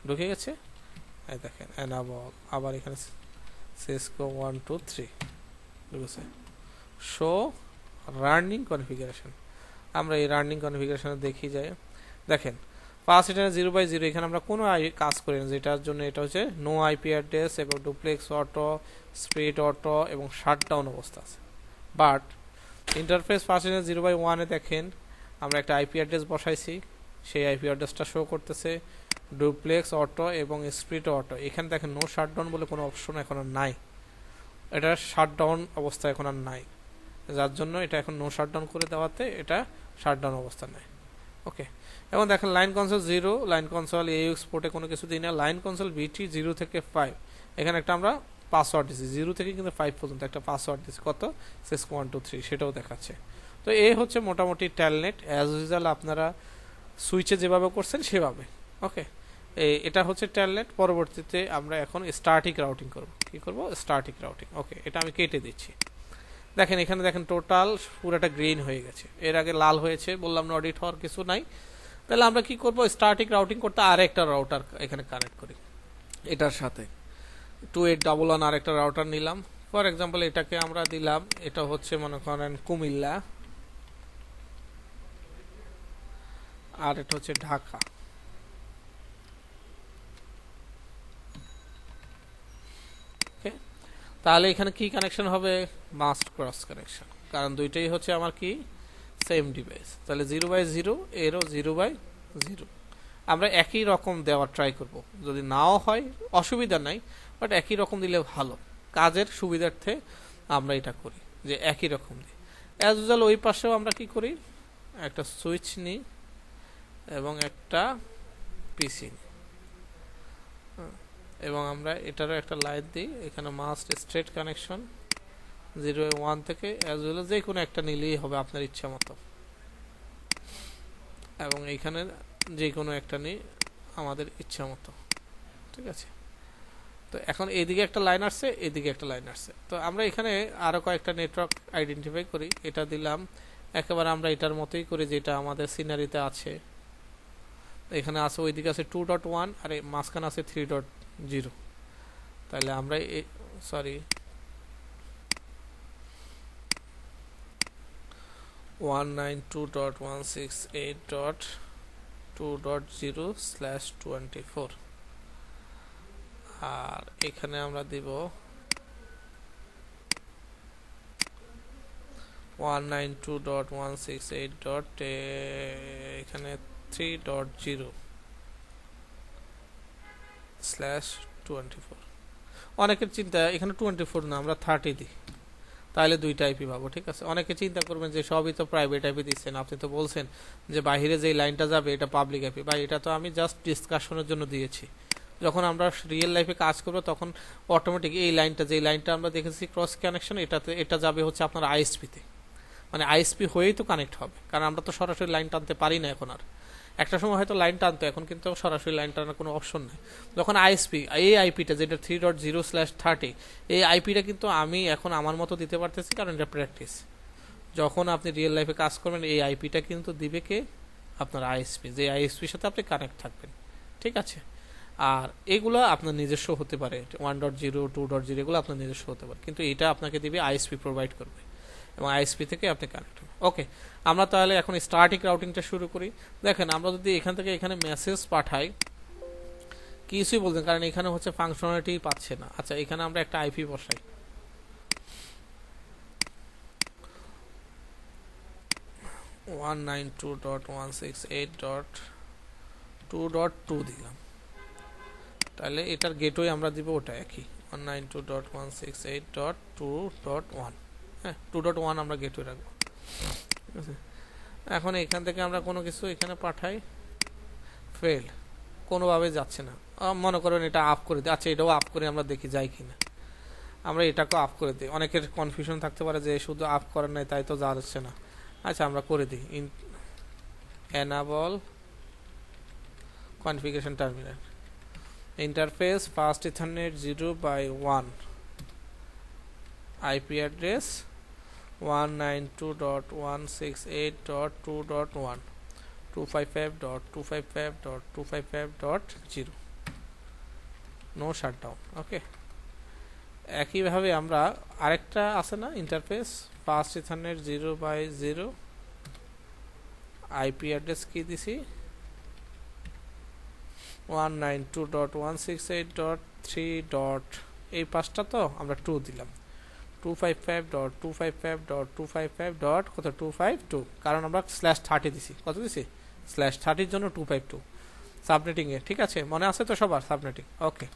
ঢুকে গেছে। এই দেখেন এনাবল, আবার এখানে সিসকো 123 ঢুকেছে। শো রানিং কনফিগারেশন, আমরা এই রানিং কনফিগারেশনে দেখি যাই। দেখেন ফার্স্ট এটা 0/0, এখানে আমরা কোনো কাজ করি না, যেটার জন্য এটা হচ্ছে নো আইপি অ্যাড্রেস এবং ডুপ্লেক্স অটো, স্প্লিট অটো এবং শাটডাউন অবস্থা আছে। বাট ইন্টারফেস ফার্স্ট 0/1 দেখেন আমরা একটা আইপি অ্যাড্রেস বসাইছি, সেই আইপি অ্যাড্রেসটা শো করতেছে, ডুপ্লেক্স অটো এবং স্প্লিট অটো। এখানে দেখেন নো শাটডাউন বলে কোনো অপশন এখন আর নাই, এটা শাটডাউন অবস্থা এখন আর নাই, যার জন্য এটা এখন নো শাটডাউন করে দেওয়াতে এটা শাটডাউন অবস্থা নেই। ওকে, এবং দেখেন line console 0, line console AUX পোর্টে কোনো কিছু দিই না, লাইন কনসোল BT 0 থেকে 5, এখানে একটা আমরা পাসওয়ার্ড দিছি 0 থেকে কিন্তু 5 পর্যন্ত একটা পাসওয়ার্ড দিছি, কত, সিসকো 123, সেটাও দেখাচ্ছে। তো এই হচ্ছে মোটামুটি টেলনেট। অ্যাজ ইউজুয়াল আপনারা সুইচে যেভাবে করছেন সেভাবে। ওকে, এটা হচ্ছে টেলনেট। পরবর্তীতে আমরা এখন স্ট্যাটিক রাউটিং করব। কি করব, স্ট্যাটিক রাউটিং। ওকে, এটা আমি কেটে দিচ্ছি। দেখেন এখানে দেখেন টোটাল পুরোটা গ্রিন হয়ে গেছে, এর আগে লাল হয়েছে, বললাম না অডিট হওয়ার কিছু নাই। তাহলে আমরা কি করব, স্ট্যাটিক রাউটিং করতে আরেকটা রাউটার এখানে কানেক্ট করি এটার সাথে। 2811 আরেকটা রাউটার নিলাম, ফর এক্সাম্পল এটাকে আমরা দিলাম, এটা হচ্ছে মনে করেন কুমিল্লা, আর এটা হচ্ছে ঢাকা। তাহলে এখানে কি কানেকশন হবে, মাস্ট ক্রস কানেকশন, কারণ দুইটাই হচ্ছে আমার কি সেম ডিভাইস। তাহলে 0/0 এরও 0/0 আমরা একই রকম দেওয়ার ট্রাই করব, যদি নাও হয় অসুবিধা নাই, বাট একই রকম দিলে ভালো, কাজের সুবিধার্থে আমরা এটা করি যে একই রকম দিই। অ্যাজ ইউজুয়াল ওই পাশেও আমরা কি করি, একটা সুইচ নিই এবং একটা পিসি নিই, এবং আমরা এটারও একটা লাইন দিই, এখানে মাস্ট স্ট্রেট কানেকশন 0/1 থেকে, অ্যাজ ওয়েল যে কোনো একটা নিলেই হবে আপনার ইচ্ছা মতো, এবং এইখানে যে কোনো একটা নিই আমাদের ইচ্ছা মতো। ঠিক আছে, তো এখন এইদিকে একটা লাইন আসছে, এদিকে একটা লাইন আসছে, তো আমরা এখানে আরো কয়েকটা নেটওয়ার্ক আইডেন্টিফাই করি। এটা দিলাম, একেবারে আমরা এটার মতোই করি যেটা আমাদের সিনারিতে আছে। এখানে আছে, ওইদিকে আছে 2.1, আর মাঝখানে আছে 3.0। তাহলে আমরা সরি 192.168.2.0/24, আর এখানে আমরা দিব 192.168. এখানে 3.0/24। অনেকের চিন্তা এখানে 24 না, আমরা 30 দিই, তাহলে দুইটা আইপি পাবো। ঠিক আছে, অনেকে চিন্তা করবেন যে সবই তো প্রাইভেট আইপি দিচ্ছেন, আপনি তো বলছেন যে বাইরে যে লাইনটা যাবে এটা পাবলিক আইপি। ভাই এটা তো আমি জাস্ট ডিসকাশনের জন্য দিয়েছি, যখন আমরা রিয়েল লাইফে কাজ করবো তখন অটোমেটিক এই লাইনটা, যে লাইনটা আমরা দেখেছি ক্রস কানেকশন, এটা যাবে হচ্ছে আপনার আইএসপিতে, মানে আইএসপি হয়েই তো কানেক্ট হবে, কারণ আমরা তো সরাসরি লাইন টানতে পারি না এখন আর। একটা সময় হয়তো লাইন টানতো, এখন কিন্তু সরাসরি লাইন টানার কোনো অপশন নেই। যখন আইএসপি এই আইপিটা যেটা 3.0/30, এই আইপিটা কিন্তু আমি এখন আমার মতো দিতে পারতেছি, কারণ এটা প্র্যাকটিস। যখন আপনি রিয়েল লাইফে কাজ করবেন এই আইপিটা কিন্তু দিবে কে? আপনার আইএসপি, যে আইএসপির সাথে আপনি কানেক্ট থাকবেন। ঠিক আছে, আর এগুলো আপনার নিজস্ব হতে পারে, 1.0 2.0 এগুলো আপনার নিজস্ব হতে পারে, কিন্তু এটা আপনাকে দিবে আইএসপি প্রোভাইড করবে, এবং আইএসপি থেকে আপনি কানেক্ট হবেন। ওকে, আমরা তাহলে এখন স্ট্যাটিক রাউটিংটা শুরু করি। দেখেন আমরা যদি এখান থেকে এখানে মেসেজ পাঠাই, কিছুই বলতেন, কারণ এখানে হচ্ছে ফাংশনালিটি পাচ্ছে না। আচ্ছা, এখানে আমরা একটা আইপি বসাই, 192.168.2.2 দিলাম, তাহলে এটার গেটওয়ে আমরা দিব ওটা একই 192.168.2.1। হ্যাঁ, 2.1 আমরা গেটওয়ে রাখবো। ঠিক আছে, এখন এখান থেকে আমরা কোনো কিছু এখানে পাঠাই, ফেল, কোনোভাবে যাচ্ছে না। মনে করেন এটা আপ করে দিই। আচ্ছা, এটাও আপ করে আমরা দেখি যাই কিনা। আমরা এটাকেও আপ করে দিই, অনেকের কনফিউশন থাকতে পারে যে শুধু আপ করার নাই তাই তো যাচ্ছে না। আচ্ছা, আমরা করে দিই enable configuration terminal interface fast ethernet 0/1 IP address 192.168.2.1 255.255.255.0 no shutdown। ওকে, একইভাবে আমরা আরেকটা আছে না interface fast ethernet 0/0 IP address কি দিছি 192.168.3. এই পাঁচটা তো আমরা 2 দিলাম, 255.255.255. কত 252, কারণ আমরা /30 দিছি। কত দিছি? /30 জন্য 252 সাবনেটিং এ। ঠিক আছে, মনে আছে তো সবার সাবনেটিং? ওকে,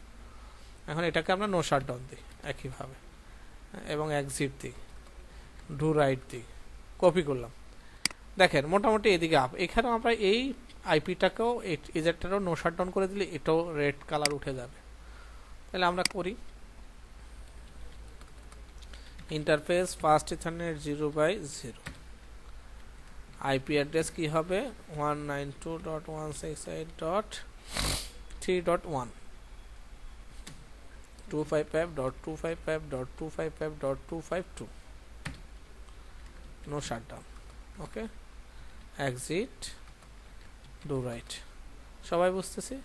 এখন এটাকে আমরা নো শাটডাউন দিই একইভাবে, এবং এক্সিট দিই, ডু রাইট দিই, কপি করলাম। দেখেন মোটামুটি এদিকে আপ। এখানেও আমরা এই আইপিটাকেও এজেক্টটারও নো শাটডাউন করে দিলে এটাও রেড কালার উঠে যাবে। তাহলে আমরা করি interface fast ethernet 0/0 IP address কি হবে 192.168.3.1 255.255.255.252 no shutdown। Okay, exit, do right. সবাই বুঝতেছি?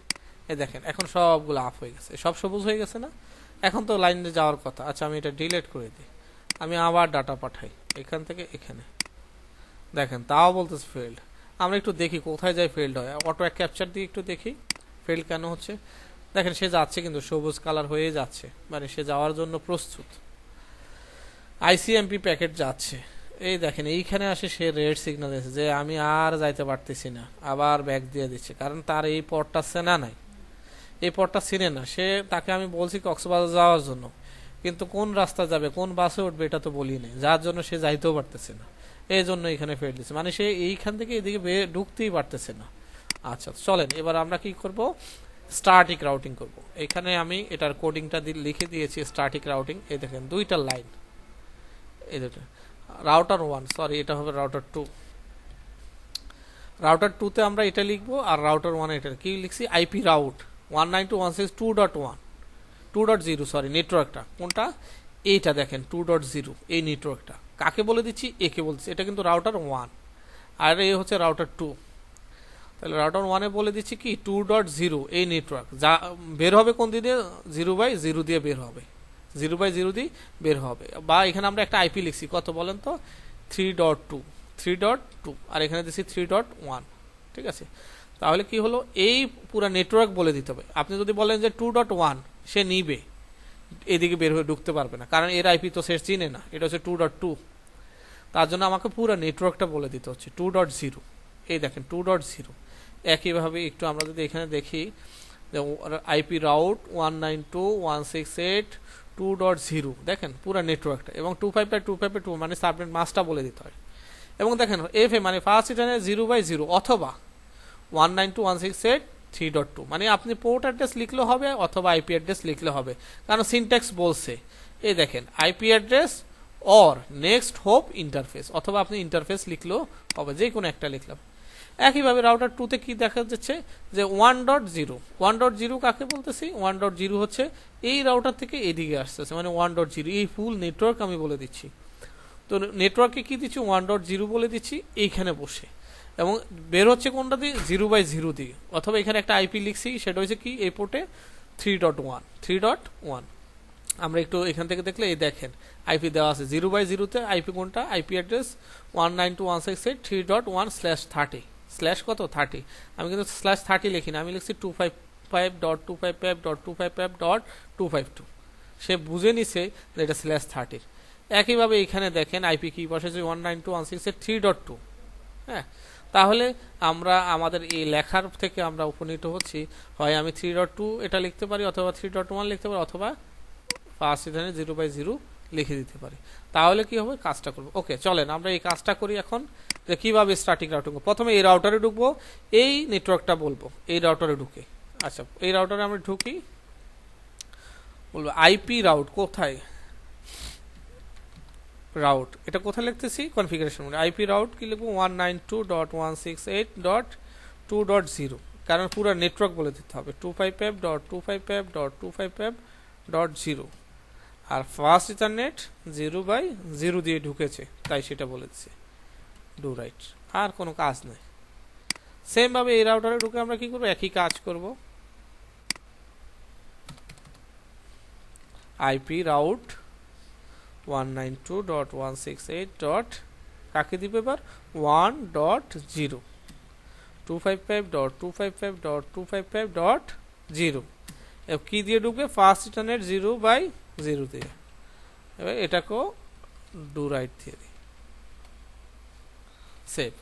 এই দেখেন এখন সবগুলো আপ হয়ে গেছে, সব সবুজ হয়ে গেছে না? এখন তো লাইনে যাওয়ার কথা। আচ্ছা, আমি এটা ডিলিট করে দিই, আমি আবার ডাটা পাঠাই এখান থেকে এখানে। দেখেন তাও বলতেছে ফেল্ড। আমরা একটু দেখি কোথায় যায় ফেল্ড হয়, অটো ক্যাপচার দিয়ে একটু দেখি ফেল্ড কেন হচ্ছে। দেখেন সে যাচ্ছে, কিন্তু সবুজ কালার হয়ে যাচ্ছে, মানে সে যাওয়ার জন্য প্রস্তুত। আইসিএমপি প্যাকেট যাচ্ছে, এই দেখেন এইখানে আসে সে রেড সিগন্যাল দিয়েছে যে আমি আর যাইতে পারতেছি না, আবার ব্যাক দিয়ে দিচ্ছে, কারণ তার এই পথটা চেনা নাই, এই পথটা চিনে না সে। তাকে আমি বলছি কক্সবাজার যাওয়ার জন্য, কিন্তু কোন রাস্তা যাবে, কোন বাসে উঠবে এটা তো বলি নাই, যার জন্য সে যাইতেও পারতেছে না, এই জন্য এখানে ফেল দিচ্ছে, মানে সে এইখান থেকে এদিকে ঢুকতেই পারতেছে না। আচ্ছা চলেন, এবার আমরা কি করব, স্ট্যাটিক রাউটিং করব। এখানে আমি এটার কোডিংটা লিখে দিয়েছি স্ট্যাটিক রাউটিং। এই দেখেন দুইটা লাইন, এই দুটো রাউটার 1, সরি এটা হবে রাউটার 2। রাউটার 2 তে আমরা এটা লিখবো, আর রাউটার 1 এটা কি লিখছি, আইপি রাউট 192.168.2.1 2.0, সরি নেটওয়ার্কটা কোনটা, এইটা দেখেন 2.0, এই নেটওয়ার্কটা কাকে বলে দিচ্ছি, একে বলছি, এটা কিন্তু রাউটার 1, আর এই হচ্ছে রাউটার 2। তাহলে রাউটার 1 এ বলে দিচ্ছি কি 2.0, এই নেটওয়ার্ক যা বের হবে কোন দিকে, 0/0 দিয়ে বের হবে, 0/0 দিয়ে বের হবে। বা এখানে আমরা একটা আইপি লিখছি, কত বলেন তো, 3.2, আর এখানে দিচ্ছি 3.1। ঠিক আছে, তাহলে কি হলো, এই পুরো নেটওয়ার্ক বলে দিতে হবে। আপনি যদি বলেন যে 2.1, সে নিবে, এদিকে বের হয়ে ঢুকতে পারবে না, কারণ এর আইপি তো সে চিনে না, এটা হচ্ছে 2.2। তার জন্য আমাকে পুরো নেটওয়ার্কটা বলে দিতে হচ্ছে 2.0। এই দেখেন 2.0। একইভাবে একটু আমরা যদি এখানে দেখি আইপি রাউট 192.168.2.0 দেখেন পুরো নেটওয়ার্কটা, এবং 255.255.2 মানে সাবনেট মাসটা বলে দিতে হয়। এবং দেখেন এফএ মানে ফার্স্ট ইন্টারনেট 0/0 অথবা 192.168.3.2 মানে আপনি পোর্ট অ্যাড্রেস লিখলে হবে অথবা আইপি অ্যাড্রেস লিখলে হবে, কারণ সিনট্যাক্স বলছে এই দেখেন IP address or next hope interface, অথবা আপনি ইন্টারফেস লিখলেও হবে, যে কোনো একটা লিখলাম। একইভাবে রাউটার 2তে কি দেখা যাচ্ছে যে 1.0 1.0 কাকে বলতেছি, 1.0 হচ্ছে এই রাউটার থেকে এদিকে আসতেছে, মানে 1.0 এই ফুল নেটওয়ার্ক আমি বলে দিচ্ছি। তো নেটওয়ার্কে কি দিচ্ছি 1.0 বলে দিচ্ছি এইখানে বসে, এবং বের হচ্ছে কোনটা দিয়ে 0/0 দিয়ে, অথবা এখানে একটা আইপি লিখছি সেটা হচ্ছে কি এই পোর্টে 3.1 আমরা একটু এখান থেকে দেখলে এই দেখেন আইপি দেওয়া আছে 0/0 তে আইপি কোনটা, আইপি অ্যাড্রেস 192.168.3.1/30 স্ল্যাশ কত 30, আমি কিন্তু /30 লিখি না, আমি লিখছি 255.255.255.252, সে বুঝে নিছে যে এটা /30। একইভাবে এখানে দেখেন আইপি কি বসেছে 192.168.3.2। হ্যাঁ, তাহলে আমরা আমাদের এই লেখার থেকে আমরা উপনীত হচ্ছি হয় আমি 3.2 এটা লিখতে পারি, অথবা 3.1 লিখতে পারি, অথবা ফার্স্ট এখানে 0/0 লিখে দিতে পারি। তাহলে কি হবে, কাজটা করবো। ওকে, চলেন আমরা এই কাজটা করি এখন, যে কিভাবে স্ট্যাটিক রাউটিং। প্রথমে এই রাউটারে ঢুকবো, এই নেটওয়ার্কটা বলবো এই রাউটারে ঢুকে। আচ্ছা, এই রাউটারে আমরা ঢুকি, বলবো আইপি রাউট কোথায়, রাউট এটা কোথায় লিখতেছি কনফিগারেশন, আইপি রাউট কি লিখবো 192.168.2.0, কারণ পুরো নেটওয়ার্ক বলে দিতে হবে 255.255.255.0, আর ফার্স্ট ইথারনেট 0/0 দিয়ে ঢুকেছে তাই সেটা বলে দিচ্ছে ডু রাইট, আর কোনো কাজ নাই। সেম ভাবে এই রাউটারে ঢুকে আমরা কি করবো, একই কাজ করব, আইপি রাউট 192.168. কাকে দিবে এবার 1.0 255.255.255.0, কি দিয়ে ঢুকবে ফার্স্ট ইন্টারনেট 0/0 দিয়ে, এবার এটাকেও ডু রাইট দিয়ে দিই, সেভ।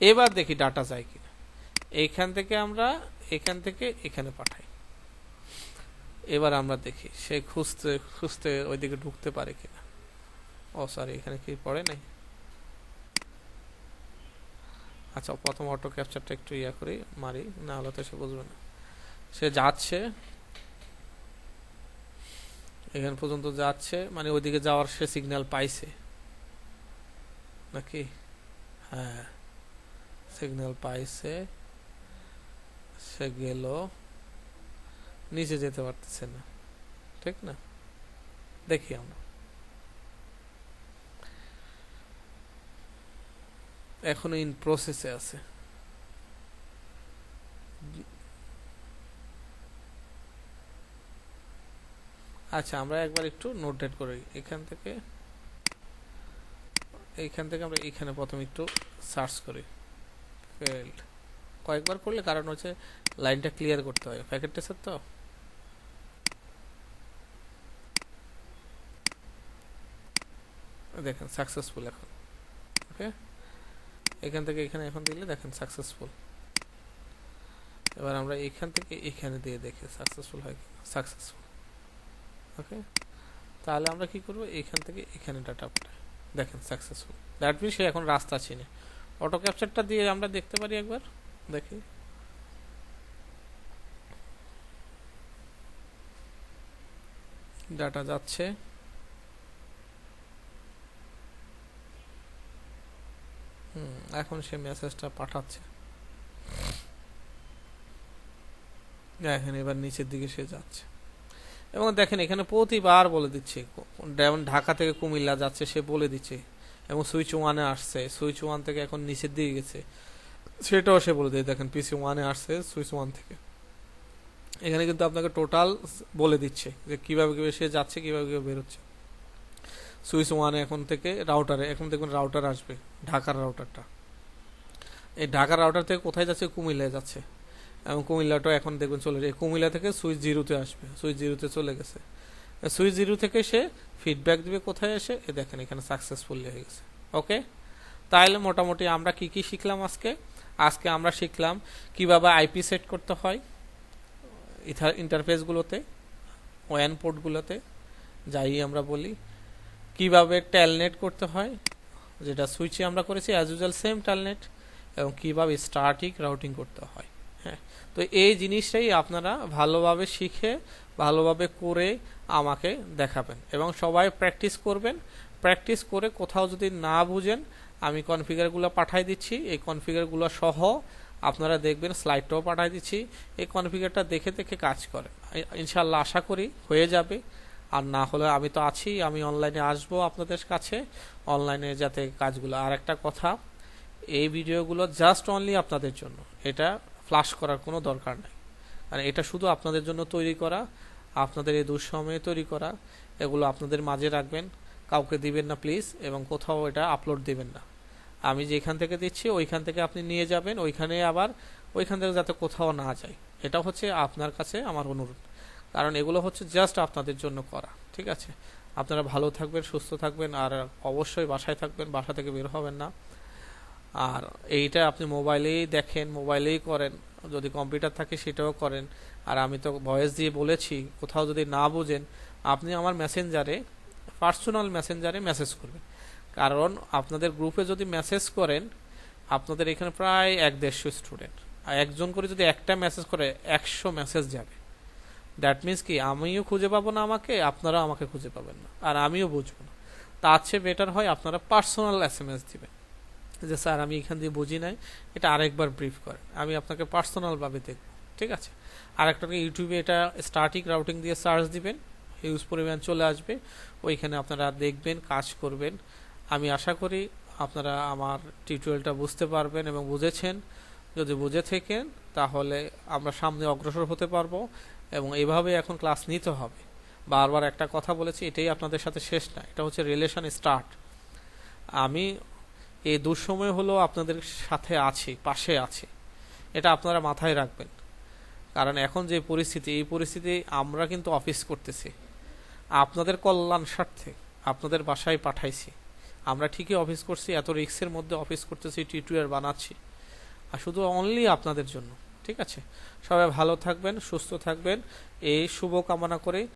এবার দেখি ডাটা যায় কিনা, এইখান থেকে আমরা এখান থেকে এখানে পাঠাই, এবার আমরা দেখি সে খুঁজতে খুঁজতে ওইদিকে ঢুকতে পারে কিনা। ও সরি, এখানে কি পড়ে নাই। আচ্ছা, প্রথম অটো ক্যাপচারটা একটু ইয়া করি মারি, না হলে তো সে বুঝবে না। সে যাচ্ছে এখান পর্যন্ত যাচ্ছে, মানে ওইদিকে যাওয়ার সে সিগন্যাল পাইছে নাকি, হ্যাঁ সিগন্যাল পাইছে, সে গেল, নিচে যেতে পারতেছে না, ঠিক না। দেখি আমরা এখনো ইন প্রসেসে আছে। আচ্ছা, আমরা একবার একটু নোট ডেট করি, এখান থেকে আমরা এখানে প্রথম একটু সার্চ করি, ফেল্ড কয়েকবার করলে, কারণ হচ্ছে লাইনটা ক্লিয়ার করতে হয় প্যাকেট টেস্টার তো। দেখেন সাকসেসফুল এখন, ওকে এখান থেকে এখানে এখন দিলে দেখেন সাকসেসফুল। এবার আমরা এখান থেকে এখানে দিয়ে দেখি সাকসেসফুল হয় কিনা, সাকসেসফুল, ওকে। তাহলে আমরা কি করব, এখান থেকে এখানে ডাটা পাঠাই, দেখেন সাকসেসফুল, দ্যাট মিনস সে এখন রাস্তা চিনে। অটো ক্যাপচারটা দিয়ে আমরা দেখতে পারি একবার, দেখি ডাটা যাচ্ছে, এখন সে মেসেজটা পাঠাচ্ছে, দেখেন এবার নিচের দিকে সে যাচ্ছে, এবং দেখেন এখানে প্রতিবার বলে দিচ্ছে, যেমন ঢাকা থেকে কুমিল্লা যাচ্ছে সে বলে দিচ্ছে, এবং সুইচ ওয়ানে আসছে, সুইচ ওয়ান থেকে এখন নিচের দিকে গেছে সেটাও সে বলে দেয়, দেখেন পিসি ওয়ানে আসছে সুইচ ওয়ান থেকে। এখানে কিন্তু আপনাকে টোটাল বলে দিচ্ছে যে কিভাবে কিভাবে সে যাচ্ছে, কিভাবে কিভাবে বেরোচ্ছে। সুইচ ওয়ানে এখন থেকে রাউটারে, এখন দেখবেন রাউটার আসবে ঢাকার রাউটারটা, এই ঢাকার রাউটার থেকে কোথায় যাচ্ছে, কুমিল্লায় যাচ্ছে, এবং কুমিল্লাটা এখন দেখবেন চলে যায়, কুমিল্লা থেকে সুইচ জিরোতে আসবে, সুইচ জিরোতে চলে গেছে, সুইচ জিরো থেকে সে ফিডব্যাক দিবে কোথায় এসে, এ দেখেন এখানে সাকসেসফুল হয়ে গেছে। ওকে, তাহলে মোটামুটি আমরা কি কি শিখলাম আজকে, আজকে আমরা শিখলাম কিভাবে আইপি সেট করতে হয় ইন্টারফেসগুলোতে, ওয়ান পোর্টগুলোতে যাই আমরা বলি, কিভাবে টেলনেট করতে হয় যেটা সুইচে আমরা করেছি অ্যাজ ইউজুয়াল সেম টেলনেট, এবং কিভাবে স্ট্যাটিক রাউটিং করতে হয়। হ্যাঁ, তো এই জিনিসটাই আপনারা ভালোভাবে শিখে ভালোভাবে করে আমাকে দেখাবেন এবং সবাই প্র্যাকটিস করবেন। প্র্যাকটিস করে কোথাও যদি না বুঝেন আমি কনফিগারগুলো পাঠাই দিচ্ছি, এই কনফিগারগুলো সহ আপনারা দেখবেন স্লাইডটাও পাঠাই দিচ্ছি, এই কনফিগারটা দেখে দেখে কাজ করেন, ইনশাল্লাহ আশা করি হয়ে যাবে। আর না হলে আমি তো আছি, আমি অনলাইনে আসবো আপনাদের কাছে, অনলাইনে যাতে কাজগুলো। আর একটা কথা, এই ভিডিওগুলো জাস্ট অনলি আপনাদের জন্য, এটা ফ্লাশ করার কোনো দরকার নেই, কারণ এটা শুধু আপনাদের জন্য তৈরি করা, আপনাদের এই দুঃসময়ে তৈরি করা। এগুলো আপনাদের মাঝে রাখবেন, কাউকে দিবেন না প্লিজ, এবং কোথাও এটা আপলোড দিবেন না। আমি যেখান থেকে দিচ্ছি ওইখান থেকে আপনি নিয়ে যাবেন, ওইখানে আবার ওইখান থেকে যাতে কোথাও না যায়, এটা হচ্ছে আপনার কাছে আমার অনুরোধ, কারণ এগুলো হচ্ছে জাস্ট আপনাদের জন্য করা। ঠিক আছে, আপনারা ভালো থাকবেন, সুস্থ থাকবেন, আর অবশ্যই বাসায় থাকবেন, বাসা থেকে বের হবেন না। আর এইটা আপনি মোবাইলেই দেখেন, মোবাইলেই করেন, যদি কম্পিউটার থাকে সেটাও করেন। আর আমি তো ভয়েস দিয়ে বলেছি, কোথাও যদি না বুঝেন আপনি আমার মেসেঞ্জারে, পার্সোনাল মেসেঞ্জারে মেসেজ করবেন, কারণ আপনাদের গ্রুপে যদি মেসেজ করেন, আপনাদের এখানে প্রায় 1-150 স্টুডেন্ট, আর একজন করে যদি একটা মেসেজ করে 100 মেসেজ যাবে। দ্যাট মিনস কি, আমিও খুঁজে পাবো না আমাকে, আপনারাও আমাকে খুঁজে পাবেন না, আর আমিও বুঝবো না। তার চেয়ে বেটার হয় আপনারা পার্সোনাল SMS দিবেন যে স্যার আমি এখান দিয়ে বুঝি নাই, এটা আরেকবার ব্রিফ করেন, আমি আপনাকে পার্সোনালভাবে দেখব। ঠিক আছে, আরেকটাকে ইউটিউবে এটা স্ট্যাটিক রাউটিং দিয়ে সার্চ দিবেন, হিউজ পরিমাণ চলে আসবে, ওইখানে আপনারা দেখবেন, কাজ করবেন। আমি আশা করি আপনারা আমার টিউটোরিয়ালটা বুঝতে পারবেন এবং বুঝেছেন। যদি বুঝে থাকেন তাহলে আমরা সামনে অগ্রসর হতে পারবো, এবং এভাবে এখন ক্লাস নিতে হবে। বারবার একটা কথা বলেছি, এটাই আপনাদের সাথে শেষ না, এটা হচ্ছে রিলেশন স্টার্ট। আমি এই দুঃসময় হলো আপনাদের সাথে আছি, পাশে আছি, এটা আপনারা মাথায় রাখবেন। কারণ এখন যে পরিস্থিতি, এই পরিস্থিতি আমরা কিন্তু অফিস করতেছি আপনাদের কল্যাণ স্বার্থে, আপনাদের বাসায় পাঠাইছি, আমরা ঠিকই অফিস করছি, এত রিস্কের মধ্যে অফিস করতেছি, টিউটোরিয়াল বানাচ্ছি, আর শুধু অনলি আপনাদের জন্য। ঠিক আছে, সবাই ভালো থাকবেন, সুস্থ থাকবেন, এই শুভ কামনা করে